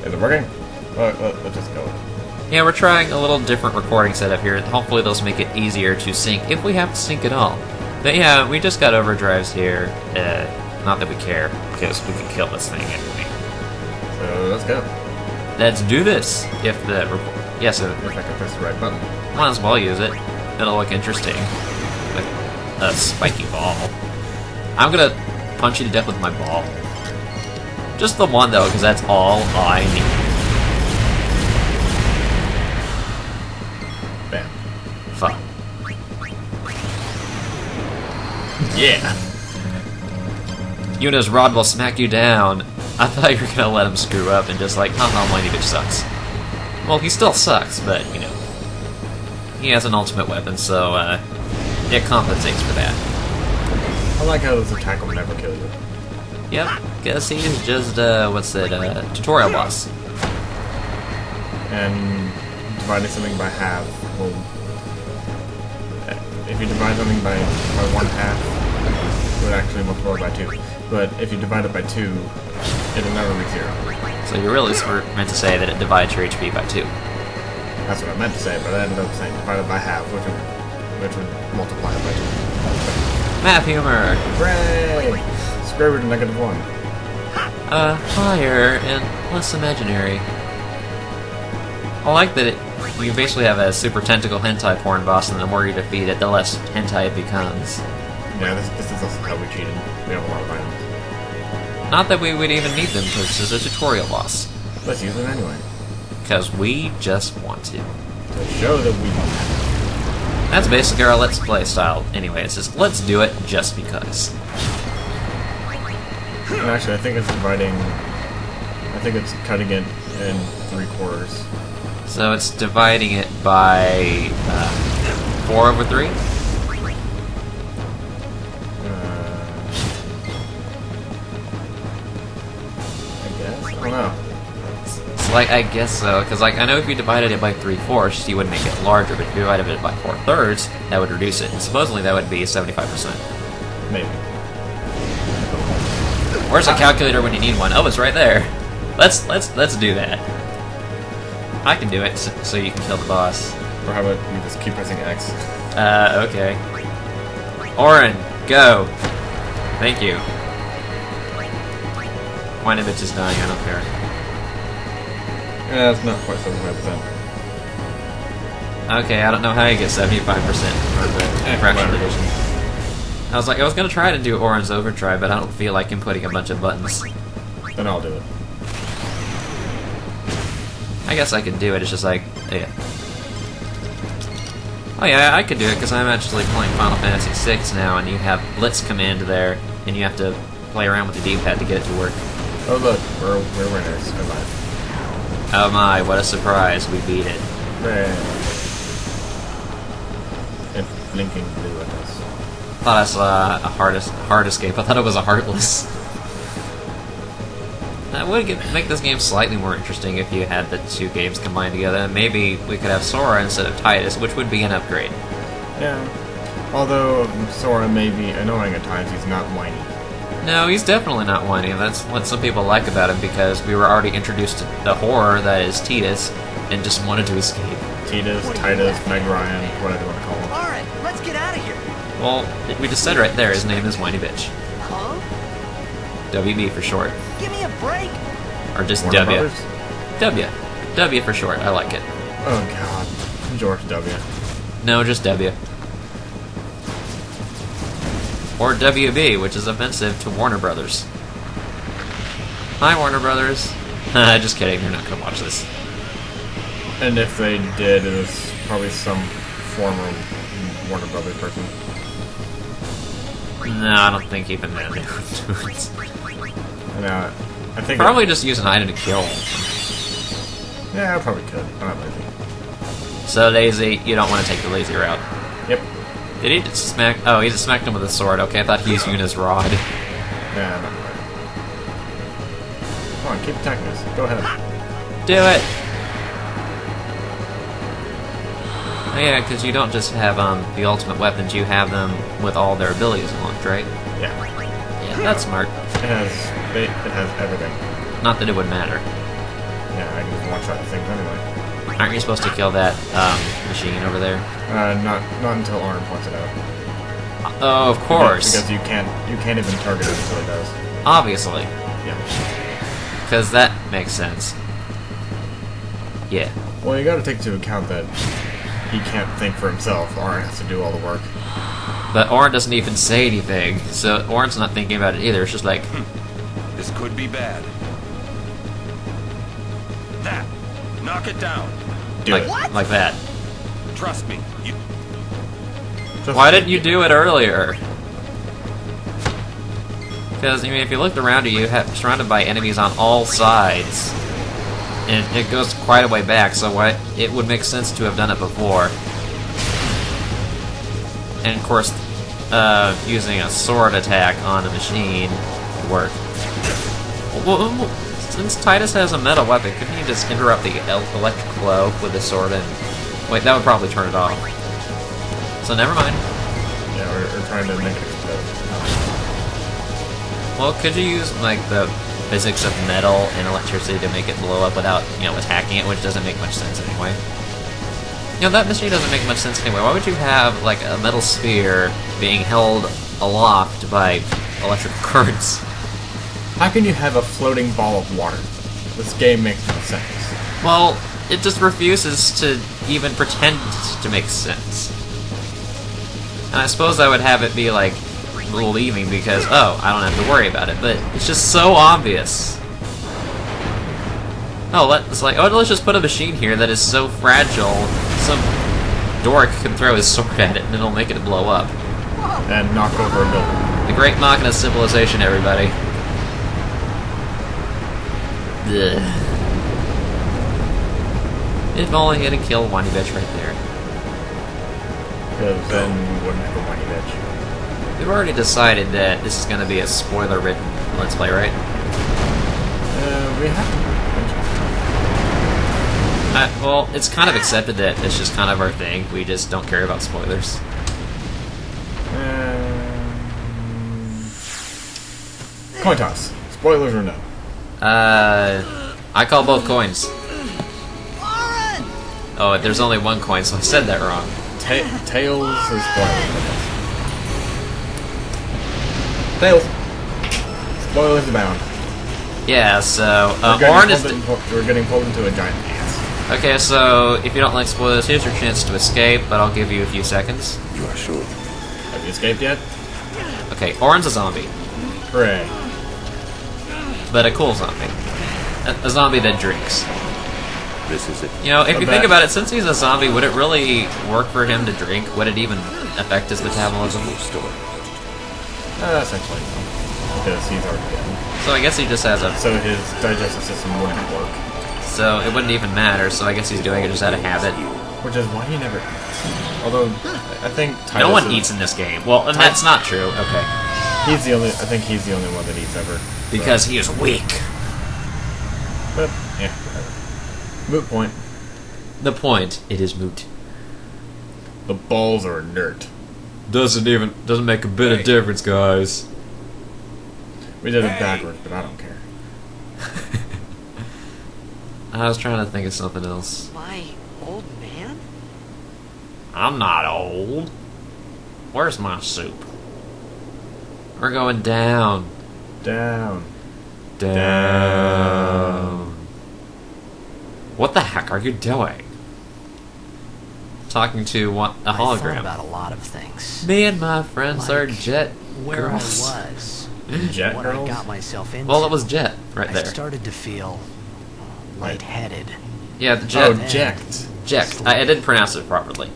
Is it working? Let's just go with it. Yeah, we're trying a little different recording setup here. Hopefully those make it easier to sync, if we have to sync at all. But yeah, we just got overdrives here. Not that we care, because we can kill this thing anyway. So let's go. Let's do this! If the... Yes, If I can press the right button. might as well use it. It'll look interesting. With a spiky ball. I'm gonna punch you to death with my ball. Just the one, though, because that's all I need. Bam. Fuck. Yeah. Yuna's rod will smack you down. I thought you were gonna let him screw up and just like, haha, Mighty Bitch sucks. Well, he still sucks, but, you know. He has an ultimate weapon, so, it compensates for that. I like how this attack will never kill you. Yep, guess he's just, tutorial boss. And dividing something by half will... If you divide something by 1/2, it would actually multiply by 2. But if you divide it by 2, it'll never reach 0. So you really meant to say that it divides your HP by 2. That's what I meant to say, but I ended up saying divided by half, which would multiply it by 2. Math humor! Hooray! Square root of -1. Higher and less imaginary. I like that you basically have a super tentacle hentai porn boss, and the more you defeat it, the less hentai it becomes. Yeah, this is also how we cheated. We have a lot of items. Not that we would even need them, because this is a tutorial boss. Let's use it anyway. Because we just want to. To show that we don't have That's basically our Let's Play style anyway. It's just, let's do it just because. it. And actually, I think it's cutting it in 3/4. So it's dividing it by 4 over 3? I guess? I don't know. It's like, I guess so, because like, I know if you divided it by 3/4, you would make it larger, but if you divided it by 4/3, that would reduce it. And supposedly that would be 75%. Maybe. Where's a calculator when you need one? Oh, it's right there. Let's do that. I can do it, so you can kill the boss. Or how about you just keep pressing X? Okay. Orin, go! Thank you. Whiny bitch is dying, I don't care. Yeah, it's not quite 75%. Okay, I don't know how you get 75% for the fraction division. I was gonna try to do Orin's Overdrive, but I don't feel like inputting a bunch of buttons. Then I'll do it. I guess I could do it, it's just like, yeah. Oh yeah, I could do it, because I'm actually playing Final Fantasy VI now, and you have Blitz command there, and you have to play around with the D-pad to get it to work. Oh look, we're winners. Good life. Oh my, what a surprise, we beat it. Hooray. And blinking blue at us. I thought I saw a hard escape, I thought it was a heartless. That would make this game slightly more interesting if you had the two games combined together. Maybe we could have Sora instead of Titus, which would be an upgrade. Yeah. Although Sora may be annoying at times, he's not whiny. No, he's definitely not whiny. That's what some people like about him, because we were already introduced to the horror that is Titus, and just wanted to escape. Titus, Meg Ryan, whatever you want to call him. Alright, let's get out of here. Well, we just said right there, his name is Whiny Bitch. Huh? WB for short. Give me a break. Or just Warner W. Brothers? W. W for short, I like it. Oh god. George W. No, just W. Or WB, which is offensive to Warner Brothers. Hi, Warner Brothers. Just kidding, they're not gonna watch this. And if they did, it was probably some former Warner Brothers person. No, I don't think even that they would do it. And, I think Probably just use an item to kill. yeah, I probably could. I'm not lazy. So lazy, you don't want to take the lazy route. Yep. Did he just smack? Oh, he just smacked him with a sword. Okay, I thought he used Yuna's rod. Yeah, I'm not right. Come on, keep attacking us. Go ahead. Do it! Oh, yeah, because you don't just have the ultimate weapons, you have them with all their abilities unlocked, right? Yeah. Yeah, that's smart. It has everything. Not that it would matter. Yeah, I can just one-shot the things anyway. Aren't you supposed to kill that machine over there? Not until Arn points it out. Oh, of course. Because you can't even target it until it does. Obviously. Yeah. Because that makes sense. Yeah. Well, you gotta take into account that he can't think for himself. Arn has to do all the work. But Orin doesn't even say anything, so Orin's not thinking about it either. It's just like, This could be bad. That. Knock it down. Do it. like that. Trust me. You. Just Why didn't you do it earlier? Because, I mean, if you looked around you, surrounded by enemies on all sides. And it goes quite a way back, so it would make sense to have done it before. And, of course, using a sword attack on a machine would work. Well, since Titus has a metal weapon, couldn't you just interrupt the electric flow with the sword and... Wait, that would probably turn it off. So never mind. Yeah, we're trying to make it explode. Well, could you use, like, the physics of metal and electricity to make it blow up without, you know, attacking it, which doesn't make much sense anyway? You know, that machine doesn't make much sense anyway. Why would you have, like, a metal sphere being held aloft by electric currents? How can you have a floating ball of water? This game makes no sense. Well, it just refuses to even pretend to make sense. And I suppose I would have it be, like, relieving because, oh, I don't have to worry about it, but it's just so obvious. Oh, let's just put a machine here that is so fragile, some dork can throw his sword at it and it'll make it blow up. And knock over a building. The Great Machina civilization, everybody. Ugh. If only he had killed Whiny Bitch right there. Because then we wouldn't have a whiny bitch. We've already decided that this is going to be a spoiler-ridden Let's Play, right? We have to. Well, it's kind of accepted that it's just kind of our thing. We just don't care about spoilers. Coin toss. Spoilers or no? I call both coins. Oh, there's only one coin, so I said that wrong. Tails or spoilers? Tails. Spoilers abound. Yeah, so We're getting pulled into a giant ant. Okay, so if you don't like spoilers, here's your chance to escape, but I'll give you a few seconds. You are sure? Have you escaped yet? Okay, Orin's a zombie, Hooray. but a cool zombie. A zombie that drinks. This is it. You know, if you think about it, since he's a zombie, would it really work for him to drink? Would it even affect his metabolism? Essentially, no. Because he's already dead. So I guess he just has a... So his digestive system wouldn't work. So it wouldn't even matter, so I guess he's doing it just out of habit. Which is why he never eats. Although, I think Titus No one eats in this game. Well, and that's not true. Okay. I think he's the only one that eats ever. Because he is weak. But, yeah, whatever. Moot point. The point, it is moot. The balls are inert. Doesn't make a bit of difference, guys. We did it backwards, but I don't care. I was trying to think of something else. My old man? I'm not old. Where's my soup? We're going down. Down. Down. What the heck are you doing? Talking to a I thought hologram. about a lot of things. Me and my friends are Like Jet Where girls. I was. Jet what girls? I got myself into. Well, it was Jet right I there. started to feel lightheaded. Yeah, the Jet. Oh, Ject. Jet. I didn't pronounce it properly.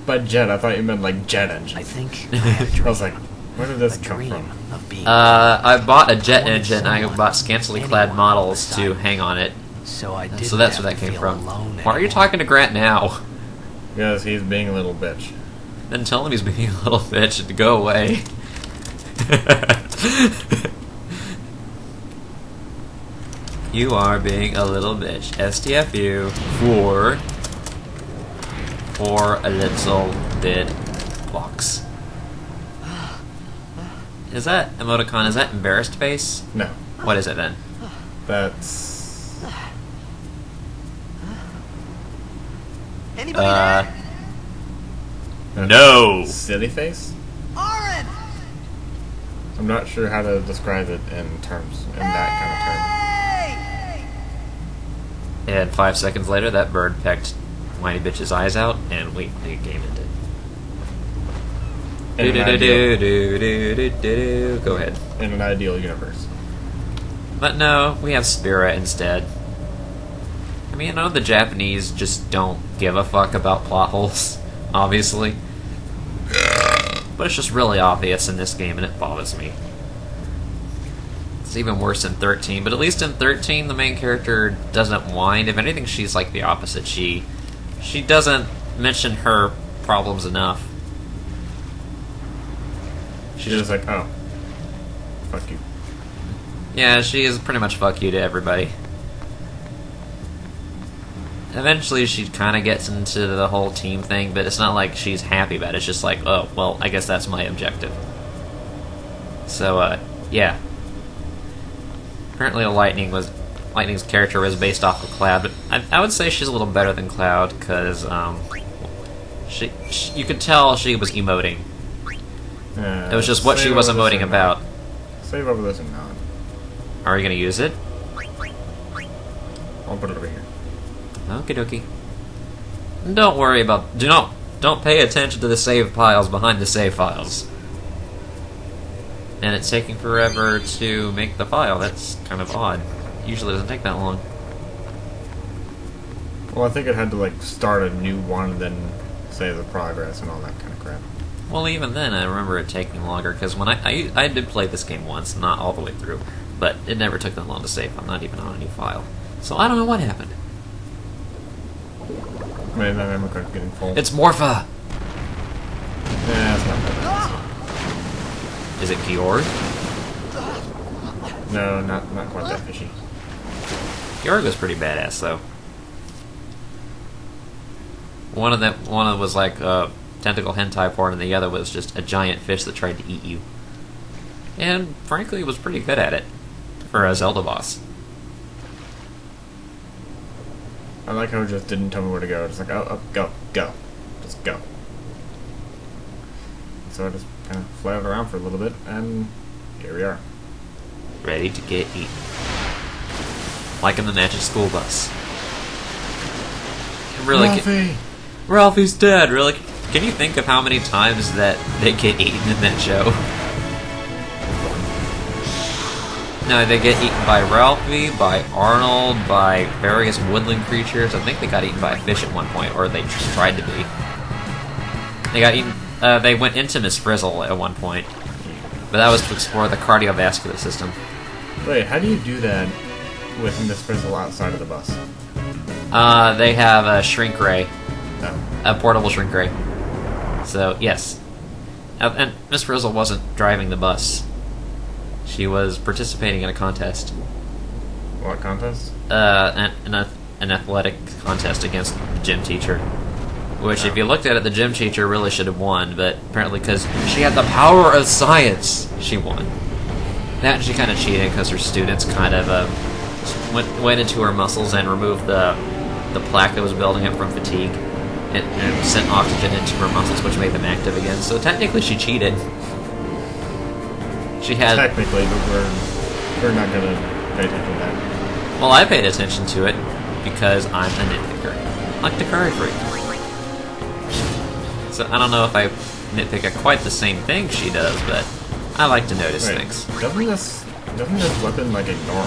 By jet, I thought you meant like jet engine. I think I had a I dream. was like, where did this a come dream from? of being. I bought a jet wanted engine. I someone, bought scantily clad anyone models beside to me. hang on it. So I didn't So that's where have that to came feel from. alone Why are you anymore. talking to Grant now? Because he's being a little bitch. Then tell him he's being a little bitch and to go away. You are being a little bitch. STFU for a little bit box. Is that emoticon? Is that embarrassed face? No. What is it then? That's... Anybody there? No! Silly face? Oren! I'm not sure how to describe it in terms, in that Hey! And 5 seconds later, that bird pecked Whiny Bitch's eyes out, and the game ended. kind of term. Go ahead. In an ideal universe. But no, we have Spira instead. I mean, I know the Japanese just don't give a fuck about plot holes, obviously. But it's just really obvious in this game, and it bothers me. It's even worse in 13, but at least in 13, the main character doesn't whine. If anything, she's like the opposite. She doesn't mention her problems enough. She's just like, oh, fuck you. Yeah, she is pretty much fuck you to everybody. Eventually, she kind of gets into the whole team thing, but it's not like she's happy about it. It's just like, oh, well, I guess that's my objective. So, yeah. Apparently, Lightning's character was based off of Cloud, but I would say she's a little better than Cloud because you could tell she was emoting. It was just what she was emoting about. Save over this and not. Are you gonna use it? I'll put it over here. Okie dokie. Don't worry about. Don't pay attention to the save piles behind the save files. And it's taking forever to make the file. That's kind of odd. Usually doesn't take that long. Well, I think it had to like start a new one and then save the progress and all that kind of crap. Well, even then, I remember it taking longer because when I did play this game once, not all the way through, but it never took that long to save. I'm not even on a new file, so I don't know what happened. Maybe my memory card's getting full. It's Morpha. Yeah, it's not that bad. Is it Georg? No, not quite that fishy. Georg was pretty badass though. One of them was like a tentacle hentai porn, and the other was just a giant fish that tried to eat you. And frankly, was pretty good at it for a Zelda boss. I like how it just didn't tell me where to go. It's like, oh, go. Just go. So I just kind of flatted around for a little bit, and here we are. Ready to get eaten. Like in the magic school bus. Really, Ralphie! Ralphie's dead, really? Can you think of how many times that they get eaten in that show? No, they get eaten by Ralphie, by Arnold, by various woodland creatures. I think they got eaten by a fish at one point, or they just tried to be. They got eaten. They went into Miss Frizzle at one point, but that was to explore the cardiovascular system. Wait, how do you do that with Miss Frizzle outside of the bus? They have a shrink ray, No. a portable shrink ray. So yes, and Miss Frizzle wasn't driving the bus. She was participating in a contest. What contest? An athletic contest against the gym teacher. Which, if you looked at it, the gym teacher really should have won, but apparently because she had the power of science, she won. That and she kind of cheated because her students kind of went into her muscles and removed the plaque that was building up from fatigue, and sent oxygen into her muscles, which made them active again. So technically, she cheated. She had Technically, but we're not gonna pay attention to that. Well, I paid attention to it because I'm a nitpicker, like the curry freak. So I don't know if I nitpick at quite the same thing she does, but I like to notice Wait, things. Doesn't this weapon like ignore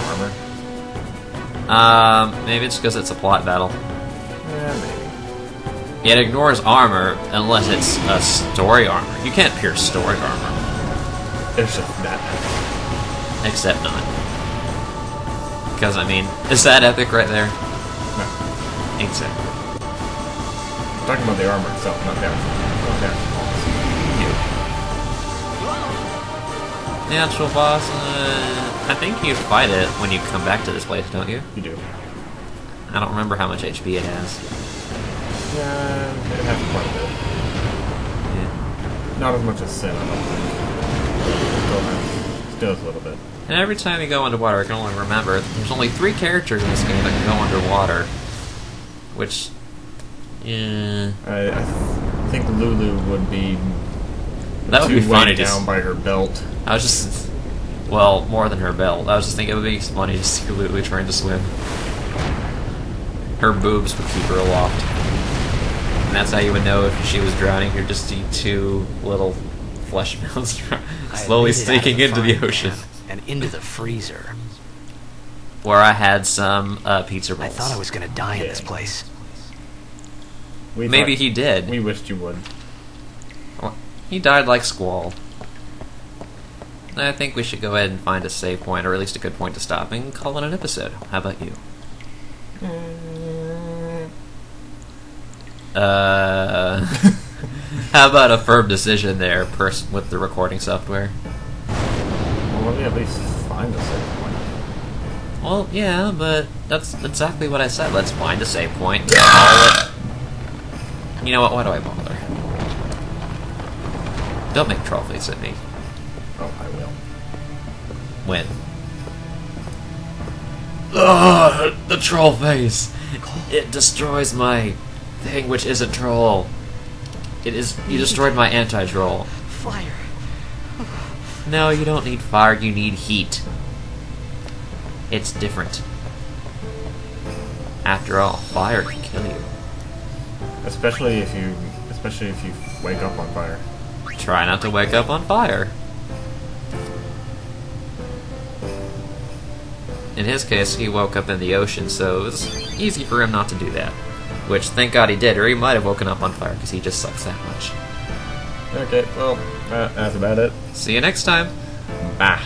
armor? Maybe it's because it's a plot battle. Yeah, maybe. It ignores armor unless it's a story armor. You can't pierce story armor. It's just that. Except not. Because, I mean, is that epic right there? No. Exactly. I'm talking about the armor itself, not the armor. Not the The actual boss, I think you fight it when you come back to this place, don't you? You do. I don't remember how much HP it has. Yeah, it has quite a bit. Yeah. Not as much as Sin, I don't think. Still has a little bit. And every time you go underwater, I can only remember, there's only 3 characters in this game that can go underwater. Which Yeah. I think Lulu would be That would be too funny weighed to down by her belt. I was just... Well, more than her belt. I was just thinking it would be funny to see Lulu trying to swim. Her boobs would keep her aloft. And that's how you would know if she was drowning. You'd just see two little flesh mounds slowly sinking into the ocean. And into the freezer. Where I had some pizza rolls. I thought I was gonna die in this place. Maybe he did. We wished you would. Well, he died like Squall. I think we should go ahead and find a save point, or at least a good point to stop, and call it an episode. How about you? How about a firm decision there, person with the recording software? Well, let me at least find a save point. Well, yeah, but that's exactly what I said. Let's find a save point. Call it. You know what? Why do I bother? Don't make troll face at me. Oh, I will. When? Ugh, the troll face! It destroys my thing which isn't troll. It is. You destroyed my anti-troll. Fire. No, you don't need fire, you need heat. It's different. After all, fire can kill you. Especially if you wake up on fire. Try not to wake up on fire. In his case, he woke up in the ocean, so it was easy for him not to do that. Which, thank God he did, or he might have woken up on fire, because he just sucks that much. Okay, well, that's about it. See you next time. Bye.